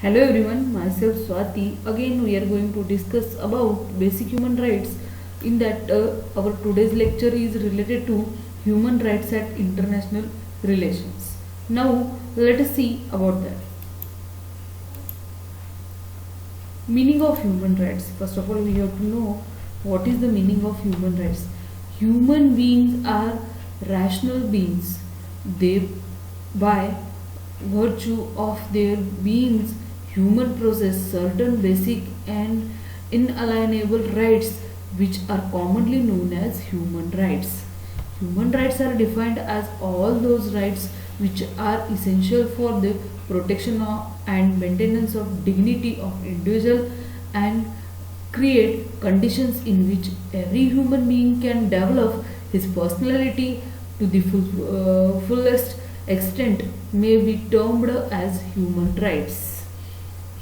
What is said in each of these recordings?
Hello everyone, myself Swati. Again we are going to discuss about basic human rights. In that our today's lecture is related to human rights and international relations. Now let us see about that. Meaning of human rights. First of all we have to know what is the meaning of human rights. Human beings are rational beings. They by virtue of their beings human possess certain basic and inalienable rights which are commonly known as human rights. Human rights are defined as all those rights which are essential for the protection of and maintenance of dignity of individual and create conditions in which every human being can develop his personality to the fullest extent may be termed as human rights.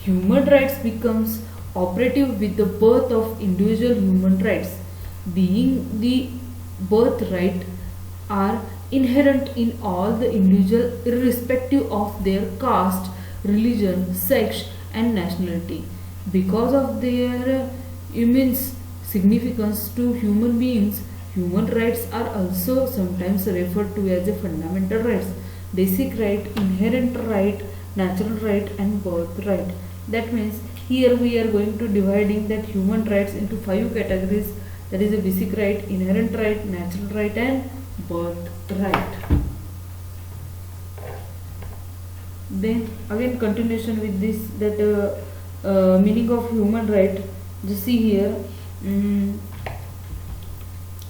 Human rights becomes operative with the birth of individual human rights, being the birthright are inherent in all the individual irrespective of their caste, religion, sex and nationality. Because of their immense significance to human beings, human rights are also sometimes referred to as a fundamental rights, basic right, inherent right, natural right and birthright. That means here we are going to dividing that human rights into five categories, that is a basic right, inherent right, natural right and birthright. Then again continuation with this, that meaning of human right. Just see here,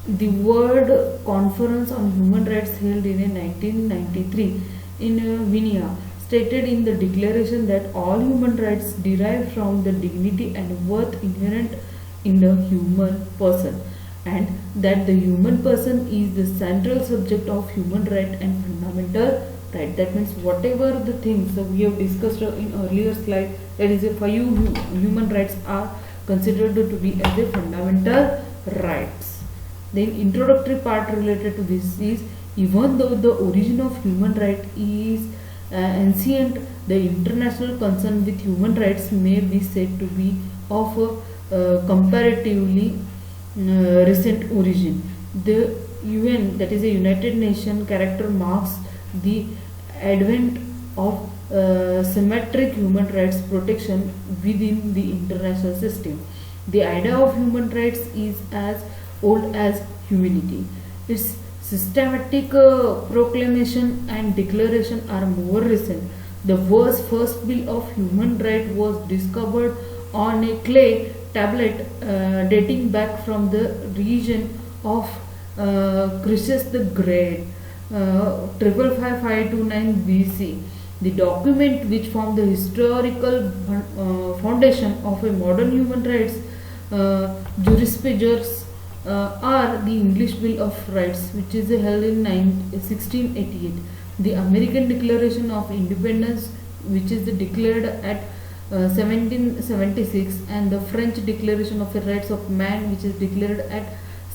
the World Conference on Human Rights held in 1993 in Vienna stated in the declaration that all human rights derive from the dignity and worth inherent in the human person, and that the human person is the central subject of human right and fundamental right. That means whatever the things that we have discussed in earlier slide, that is a five human rights are considered to be as a fundamental rights. The introductory part related to this is, even though the origin of human right is ancient, the international concern with human rights may be said to be of a comparatively recent origin. The UN, that is the United Nations character, marks the advent of symmetric human rights protection within the international system. The idea of human rights is as old as humanity. Its systematic proclamation and declaration are more recent. The first Bill of Human Rights was discovered on a clay tablet dating back from the region of Croesus the Great, 555-529 BC. The document which formed the historical foundation of a modern human rights jurisprudence are the English Bill of Rights, which is held in 1688, the American Declaration of Independence, which is declared at 1776, and the French Declaration of the Rights of Man, which is declared at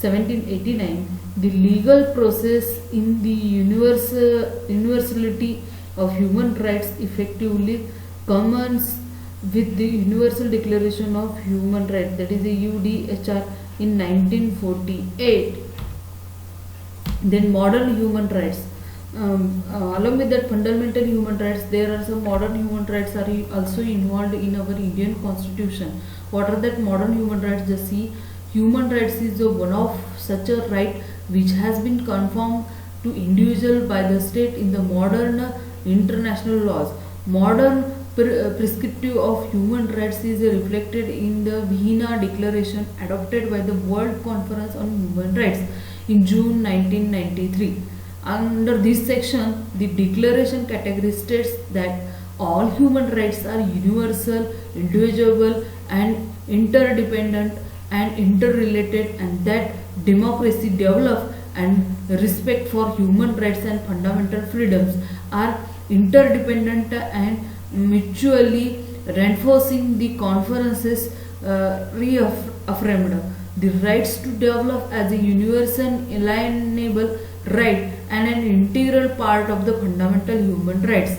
1789. The legal process in the universality of human rights effectively commences with the Universal Declaration of Human Rights, that is the UDHR, in 1948. Then modern human rights. Along with that fundamental human rights, there are some modern human rights are also involved in our Indian Constitution. What are that modern human rights? Just see, human rights is one of such a right which has been confirmed to individual by the state in the modern international laws. Modern prescriptive of human rights is reflected in the Vienna Declaration adopted by the World Conference on Human Rights in June 1993. Under this section, the declaration category states that all human rights are universal, indivisible and interdependent and interrelated, and that democracy, develop and respect for human rights and fundamental freedoms are interdependent and mutually reinforcing. The conferences reaffirmed the rights to develop as a universal inalienable right and an integral part of the fundamental human rights.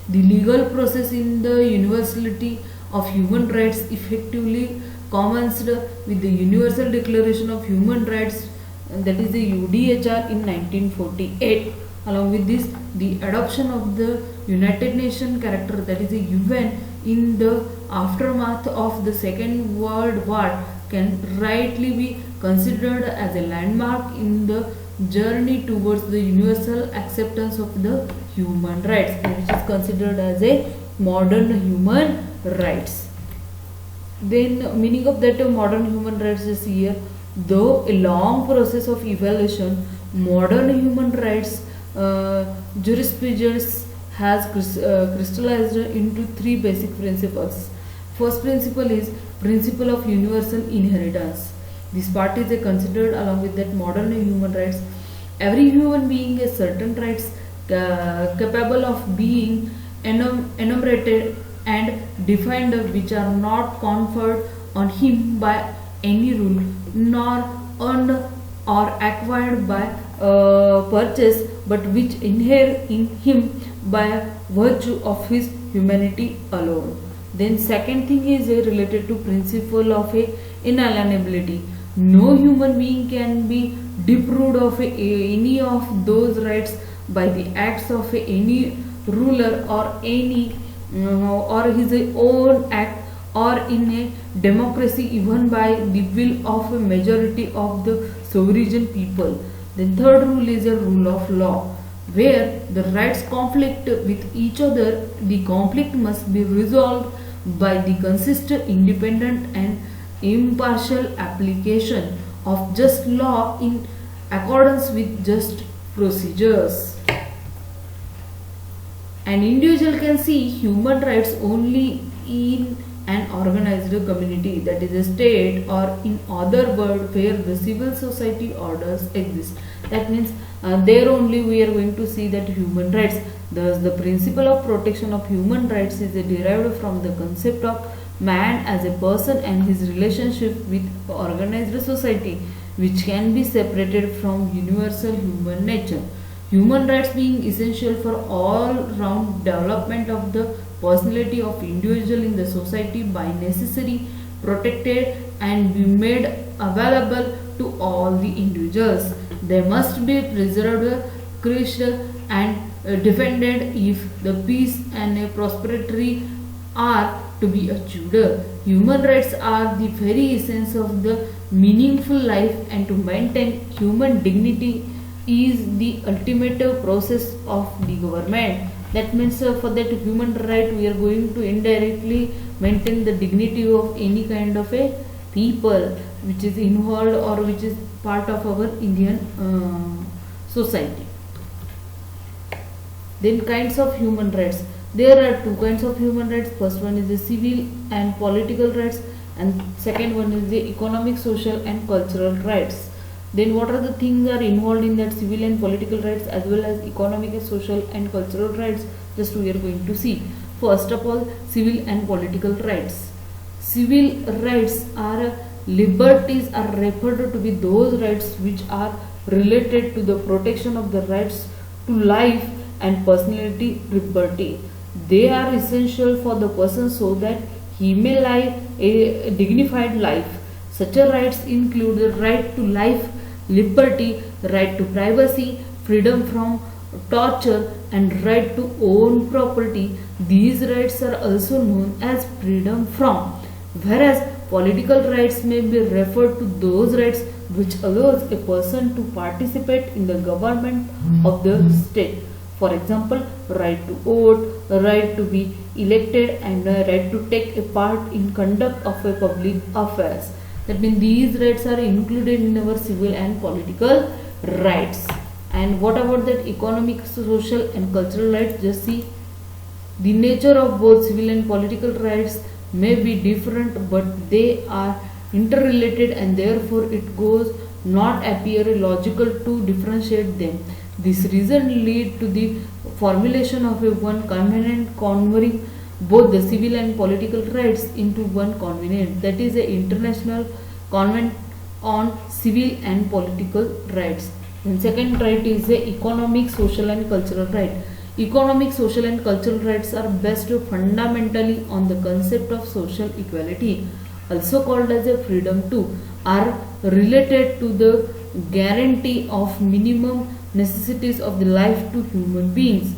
The legal process in the universality of human rights effectively commenced with the Universal Declaration of Human Rights, that is the UDHR, in 1948. Along with this, the adoption of the United Nations character, that is the UN, in the aftermath of the Second World War can rightly be considered as a landmark in the journey towards the universal acceptance of the human rights, which is considered as a modern human rights. Then meaning of that modern human rights is here. Though a long process of evaluation, modern human rights jurisprudence has crystallized into three basic principles. First principle is principle of universal inheritance. This part is considered along with that modern human rights. Every human being has certain rights capable of being enumerated and defined, which are not conferred on him by any rule, nor earned or acquired by purchase, but which inhere in him by virtue of his humanity alone. Then second thing is related to principle of inalienability. No human being can be deprived of any of those rights by the acts of any ruler or any or his own act, or in a democracy even by the will of a majority of the sovereign people. The third rule is a rule of law. Where the rights conflict with each other, the conflict must be resolved by the consistent, independent and impartial application of just law in accordance with just procedures. An individual can see human rights only in an organized community, that is a state, or in other world where the civil society orders exist. That means there only we are going to see that human rights. Thus the principle of protection of human rights is derived from the concept of man as a person and his relationship with organized society, which can be separated from universal human nature. Human rights being essential for all round development of the personality of individual in the society by necessary protected and be made available to all the individuals. They must be preserved, cherished and defended if the peace and prosperity are to be achieved. Human rights are the very essence of the meaningful life, and to maintain human dignity is the ultimate process of the government. That means for that human right we are going to indirectly maintain the dignity of any kind of a people which is involved or which is part of our Indian society. Then kinds of human rights. There are two kinds of human rights. First one is the civil and political rights, and second one is the economic, social and cultural rights. Then what are the things are involved in that civil and political rights as well as economic, social and cultural rights? Just we are going to see. First of all, civil and political rights. Civil rights are liberties are referred to be those rights which are related to the protection of the rights to life and personality liberty. They are essential for the person so that he may live a dignified life. Such rights include the right to life, liberty, right to privacy, freedom from torture and right to own property. These rights are also known as freedom from, whereas political rights may be referred to those rights which allows a person to participate in the government of the state. For example, right to vote, right to be elected and right to take a part in conduct of a public affairs. That means these rights are included in our civil and political rights. And what about that economic, social and cultural rights? Just see, the nature of both civil and political rights may be different, but they are interrelated and therefore it goes not appear logical to differentiate them. This reason lead to the formulation of a one convenient converting both the civil and political rights into one convenient, that is the International Convention on Civil and Political Rights. And second right is the economic, social and cultural right. Economic, social and cultural rights are based fundamentally on the concept of social equality, also called as a freedom to, are related to the guarantee of minimum necessities of the life to human beings.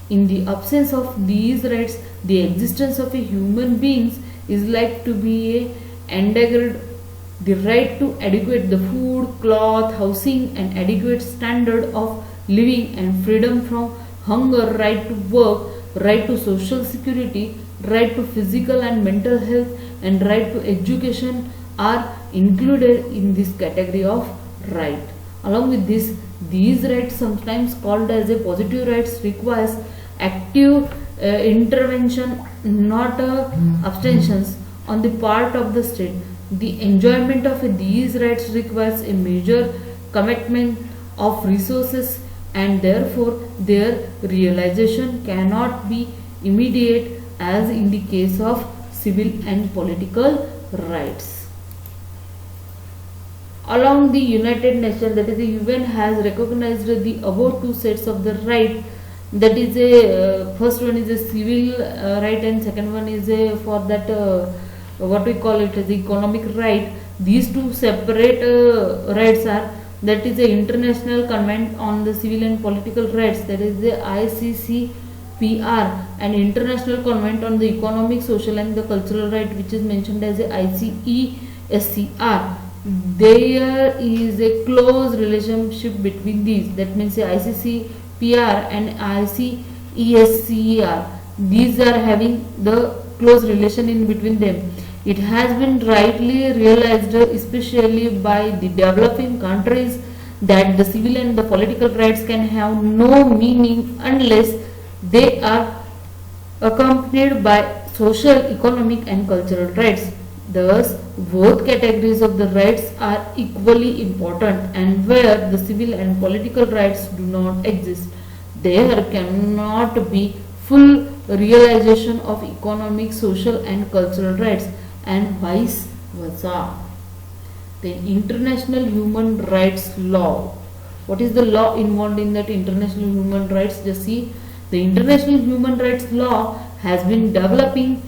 In the absence of these rights, the existence of a human beings is like to be a endangered. The right to adequate the food, cloth, housing and adequate standard of living and freedom from hunger, right to work, right to social security, right to physical and mental health and right to education are included in this category of right. Along with this, these rights, sometimes called as a positive rights, requires active intervention, not abstentions on the part of the state. The enjoyment of these rights requires a major commitment of resources and therefore their realization cannot be immediate as in the case of civil and political rights. Along the United Nations, that is the UN, has recognized the above two sets of the right. That is a first one is a civil right and second one is a for that what we call it as economic right. These two separate rights are, that is the International Convention on the Civil and Political Rights, that is the ICCPR, and International Convention on the Economic, Social and the Cultural Right, which is mentioned as the ICESCR. There is a close relationship between these, that means the ICCPR and ICESCR. These are having the close relation in between them. It has been rightly realized, especially by the developing countries, that the civil and the political rights can have no meaning unless they are accompanied by social, economic and cultural rights. Thus, both categories of the rights are equally important, and where the civil and political rights do not exist, there cannot be full realization of economic, social and cultural rights, and vice versa. Then international human rights law. What is the law involved in that international human rights? Just see, the international human rights law has been developing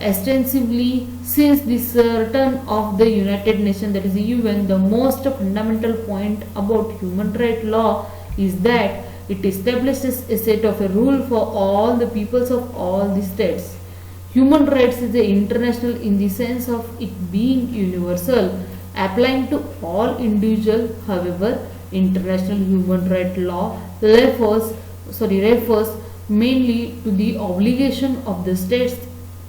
extensively since the return of the United Nations, that is the UN. The most fundamental point about human rights law is that it establishes a set of a rule for all the peoples of all the states. Human rights is international in the sense of it being universal, applying to all individuals. However, international human rights law refers mainly to the obligation of the states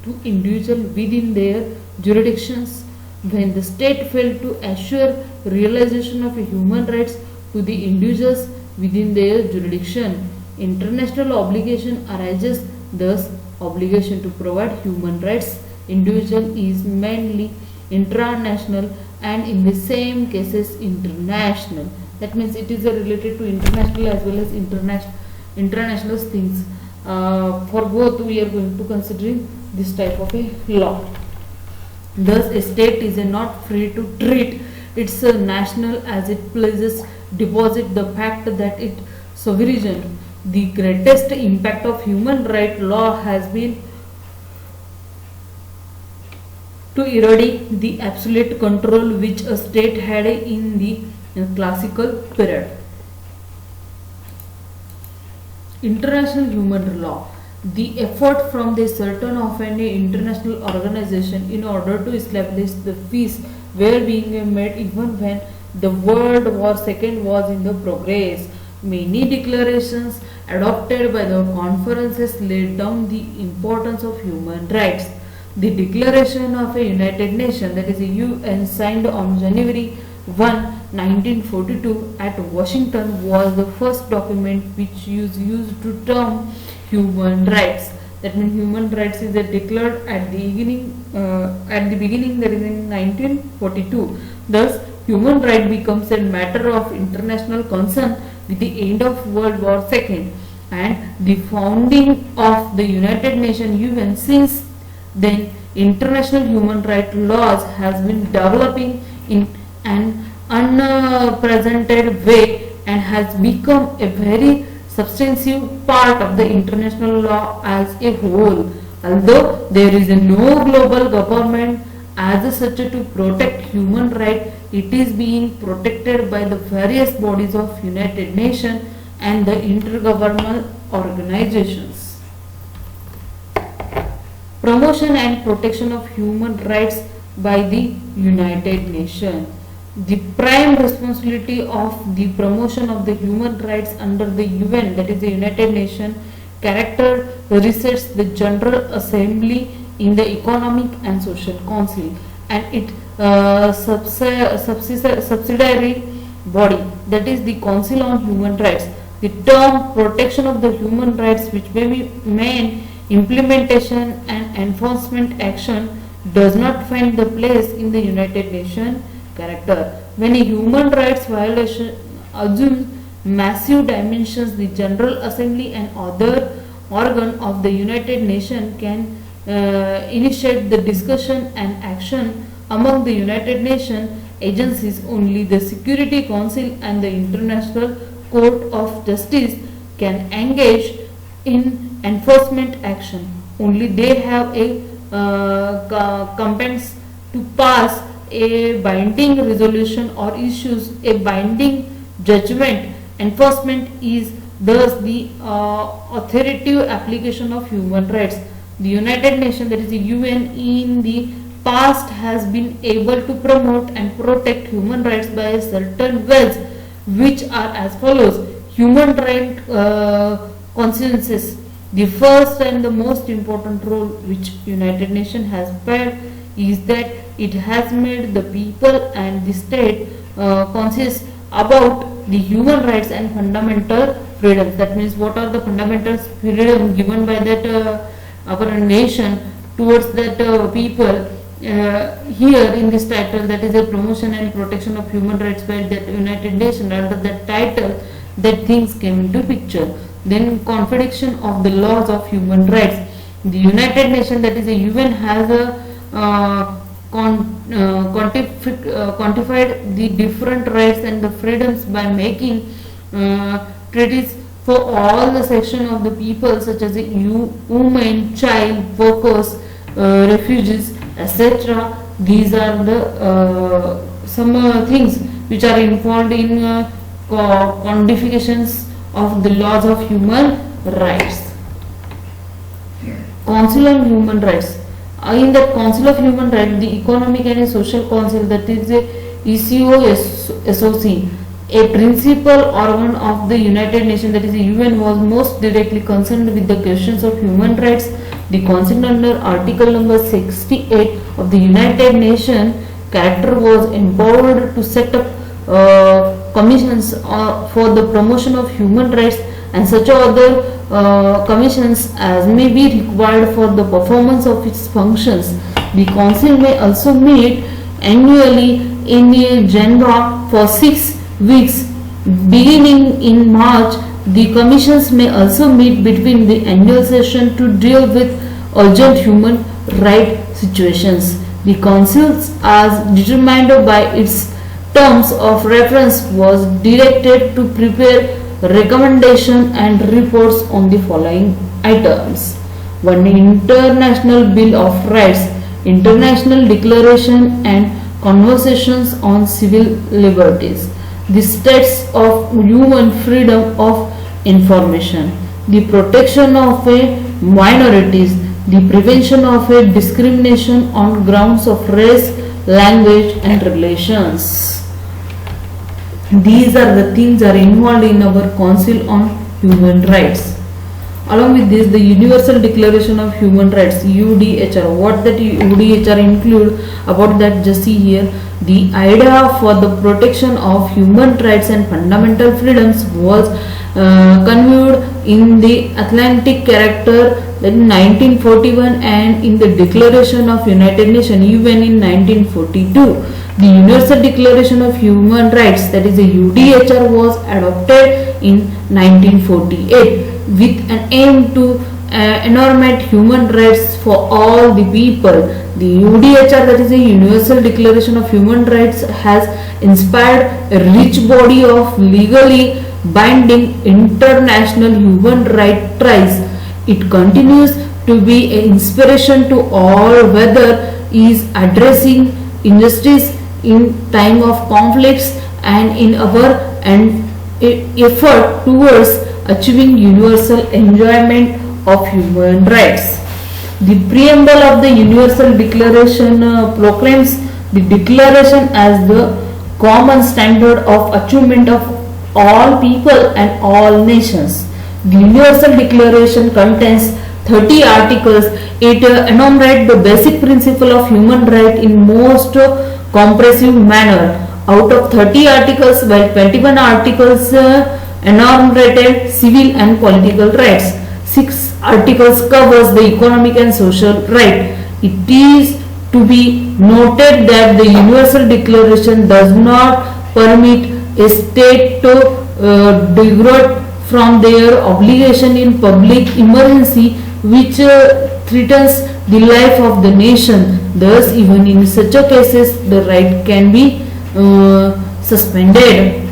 to individuals within their jurisdictions. When the state failed to assure realization of human rights to the individuals within their jurisdiction, international obligation arises. Thus, obligation to provide human rights individual is mainly intranational and in the same cases international. That means it is related to international as well as international things. For both we are going to consider this type of a law. Thus, a state is not free to treat its national as it pleases, deposit the fact that it sovereign. The greatest impact of human rights law has been to erode the absolute control which a state had in the classical period. International human law. The effort from the certain of an international organization in order to establish the peace were being made even when the World War II was in the progress. Many declarations adopted by the conferences laid down the importance of human rights. The Declaration of a United Nations, that is the UN, signed on January 1, 1942 at Washington, was the first document which is used to term human rights. That means human rights is declared at the beginning, that is in 1942. Thus, human right becomes a matter of international concern with the end of World War II and the founding of the United Nations UN. Since then, international human rights laws has been developing in an unprecedented way and has become a very substantive part of the international law as a whole. Although there is no global government as such to protect human rights, it is being protected by the various bodies of United Nations and the intergovernmental organizations. Promotion and protection of human rights by the United Nations. The prime responsibility of the promotion of the human rights under the UN, that is the United Nations, character resides the General Assembly in the Economic and Social Council and its subsidiary body, that is the Council on Human Rights. The term protection of the human rights, which may mean implementation and enforcement action, does not find the place in the United Nations character. When a human rights violation assumes massive dimensions, the General Assembly and other organ of the United Nations can initiate the discussion and action among the United Nations agencies. Only the Security Council and the International Court of Justice can engage in enforcement action. Only they have a competence to pass a binding resolution or issues a binding judgment. Enforcement is thus the authoritative application of human rights. The United Nations, that is the UN, in the past has been able to promote and protect human rights by certain ways, which are as follows. Human right consensus. The first and the most important role which United Nations has played is that it has made the people and the state conscious about the human rights and fundamental freedoms. That means what are the fundamental freedoms given by that our nation towards that people. Here in this title, that is a promotion and protection of human rights by the United Nations, under that title that things came into picture. Then confirmation of the laws of human rights. The United Nations, that is the UN, has quantified the different rights and the freedoms by making treaties for all the section of the people, such as the women, child, workers, refugees, etc. These are the some things which are involved in codifications of the laws of human rights. Council on Human Rights. In the Council of Human Rights, the Economic and Social Council, that is the ECOSOC, a principal organ of the United Nations, that is the UN, was most directly concerned with the questions of human rights. The Council, under Article number 68 of the United Nations Charter, was empowered to set up commissions for the promotion of human rights and such other commissions as may be required for the performance of its functions. The Council may also meet annually in Geneva for 6 weeks beginning in March. The commissions may also meet between the annual session to deal with urgent human rights situations. The Council, as determined by its terms of reference, was directed to prepare recommendations and reports on the following items. 1. International Bill of Rights, International Declaration and Conventions on Civil Liberties, the states of human freedom of information, the protection of minorities, the prevention of discrimination on grounds of race, language and relations. These are the things are involved in our Council on Human Rights. Along with this, the Universal Declaration of Human Rights, UDHR. What that UDHR include, about that just see here. The idea for the protection of human rights and fundamental freedoms was conveyed in the Atlantic Charter in 1941 and in the Declaration of United Nations UN in 1942. The Universal Declaration of Human Rights, that is the UDHR, was adopted in 1948 with an aim to enumerate human rights for all the people. The UDHR, that is the Universal Declaration of Human Rights, has inspired a rich body of legally binding international human rights treaties. It continues to be an inspiration to all, whether is addressing injustice in time of conflicts and in our effort towards achieving universal enjoyment of human rights. The preamble of the Universal Declaration proclaims the declaration as the common standard of achievement of all people and all nations. The Universal Declaration contains 30 articles. It enumerates the basic principle of human right in most comprehensive manner. Out of 30 articles, while 21 articles enumerated civil and political rights, 6 articles covers the economic and social right. It is to be noted that the Universal Declaration does not permit a state to deroge from their obligation in public emergency which threatens the life of the nation. Thus, even in such a cases, the right can be suspended.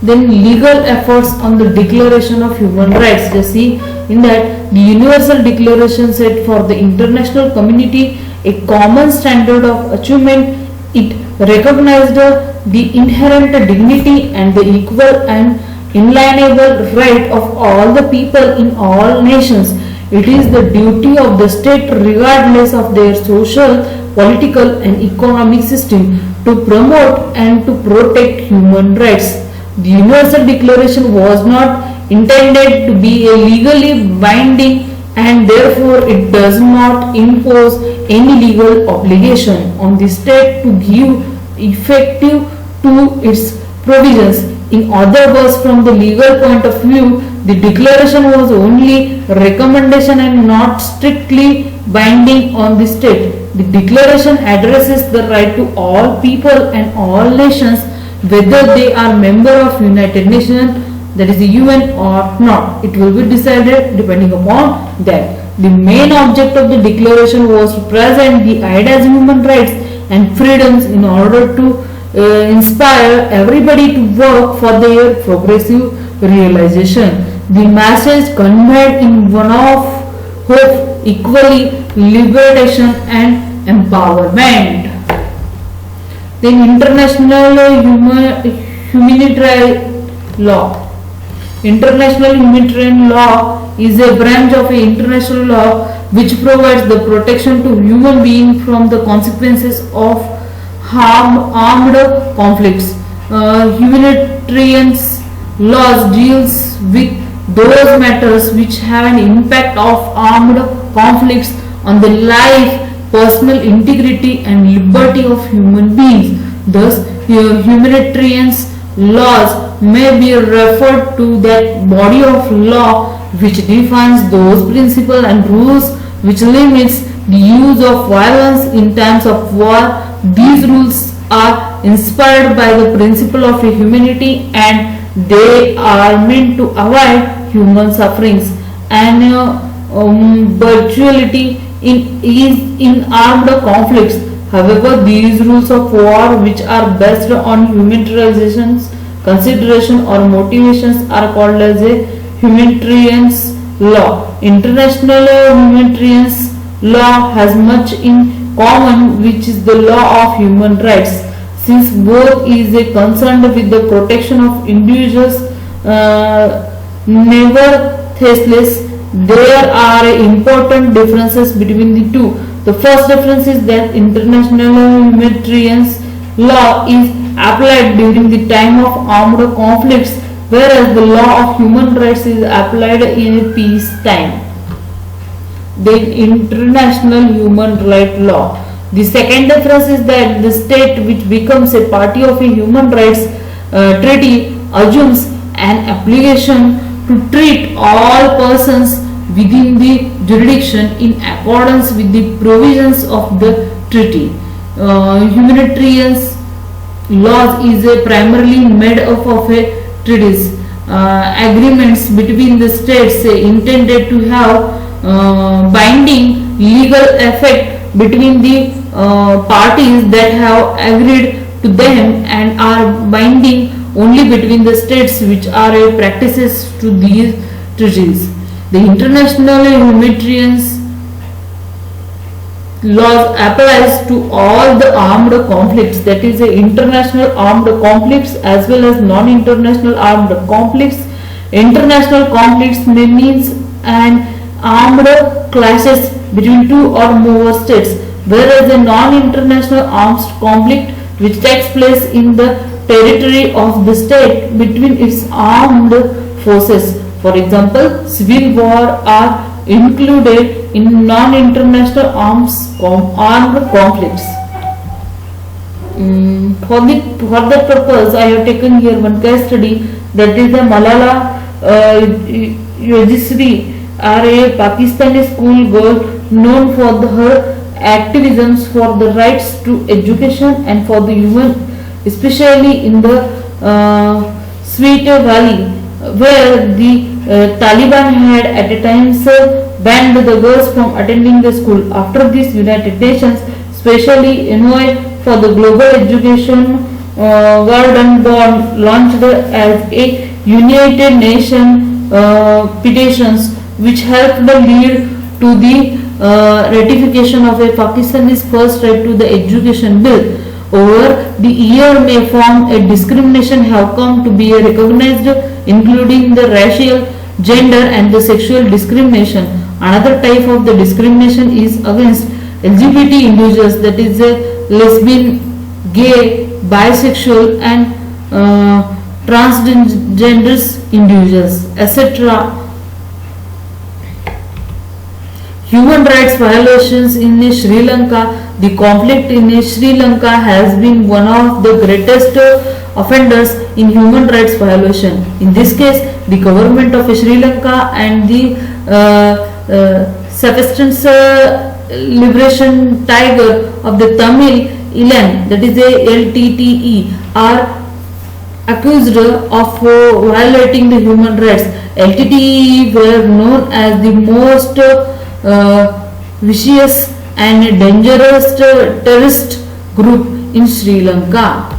Then legal efforts on the Declaration of Human Rights. Just see in that the Universal Declaration set for the international community a common standard of achievement. It recognized the inherent dignity and the equal and inalienable right of all the people in all nations. It is the duty of the state, regardless of their social, political and economic system, to promote and to protect human rights. The Universal Declaration was not intended to be a legally binding, and therefore it does not impose any legal obligation on the state to give effect to its provisions. In other words, from the legal point of view, the declaration was only a recommendation and not strictly binding on the state. The declaration addresses the right to all people and all nations, whether they are member of United Nations, that is the UN, or not. It will be decided depending upon that. The main object of the declaration was to present the ideas of human rights and freedoms in order to inspire everybody to work for their progressive realization. The message conveyed in one of hope, equally, liberation and empowerment. Then international humanitarian law. International humanitarian law is a branch of international law which provides the protection to human beings from the consequences of armed conflicts. Humanitarian laws deals with those matters which have an impact of armed conflicts on the life, personal integrity and liberty of human beings. Thus, humanitarian laws may be referred to that body of law which defines those principles and rules which limits the use of violence in times of war. These rules are inspired by the principle of humanity and they are meant to avoid human sufferings and brutality in armed conflicts. However, these rules of war, which are based on humanitarian consideration or motivations, are called as a humanitarian law. International humanitarian law has much in common, which is the law of human rights, since both is concerned with the protection of individuals. Nevertheless, there are important differences between the two. The first difference is that international humanitarian law is applied during the time of armed conflicts, whereas the law of human rights is applied in peace time. Then international human rights law. The second difference is that the state which becomes a party of a human rights treaty assumes an obligation to treat all persons within the jurisdiction in accordance with the provisions of the treaty. Humanitarian laws is primarily made up of a treaties, agreements between the states intended to have binding legal effect between the parties that have agreed to them and are binding only between the states which are practices to these treaties. The international humanitarian laws applies to all the armed conflicts, that is international armed conflicts as well as non-international armed conflicts. International conflicts may means an armed clashes between two or more states, whereas a non-international armed conflict which takes place in the territory of the state between its armed forces. For example, civil war are included in non-international armed conflicts. For that purpose, I have taken here one case study, that is the Malala Yousafzai, a Pakistani school girl known for her activisms for the rights to education and for the human, especially in the Swat Valley, where the Taliban had at a time banned the girls from attending the school. After this, United Nations, especially envoy for the global education, Gordon Bond, launched as a United Nations petitions which helped lead to the ratification of a Pakistani's first right to the education bill. Over the year may form a discrimination have come to be recognized, including the racial, gender and the sexual discrimination. Another type of the discrimination is against LGBT individuals, that is lesbian, gay, bisexual and transgender individuals, etc. Human rights violations in Sri Lanka. The conflict in Sri Lanka has been one of the greatest offenders in human rights violation. In this case, the government of Sri Lanka and the Subsistence Liberation Tiger of the Tamil Eelam, that is a LTTE, are accused of violating the human rights. LTTE were known as the most vicious and dangerous terrorist group in Sri Lanka.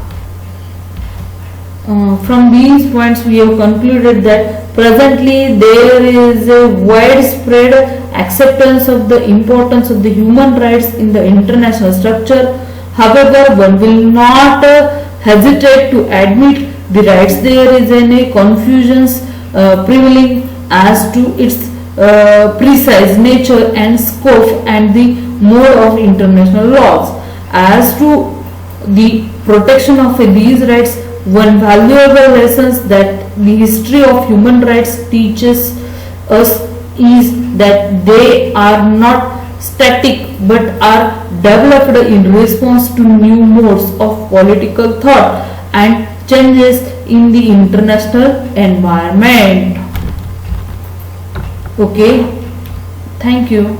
From these points we have concluded that presently there is a widespread acceptance of the importance of the human rights in the international structure. However, one will not hesitate to admit the rights there is a confusion prevailing as to its precise nature and scope and the mode of international laws. As to the protection of these rights, one valuable lesson that the history of human rights teaches us is that they are not static but are developed in response to new modes of political thought and changes in the international environment. Okay, thank you.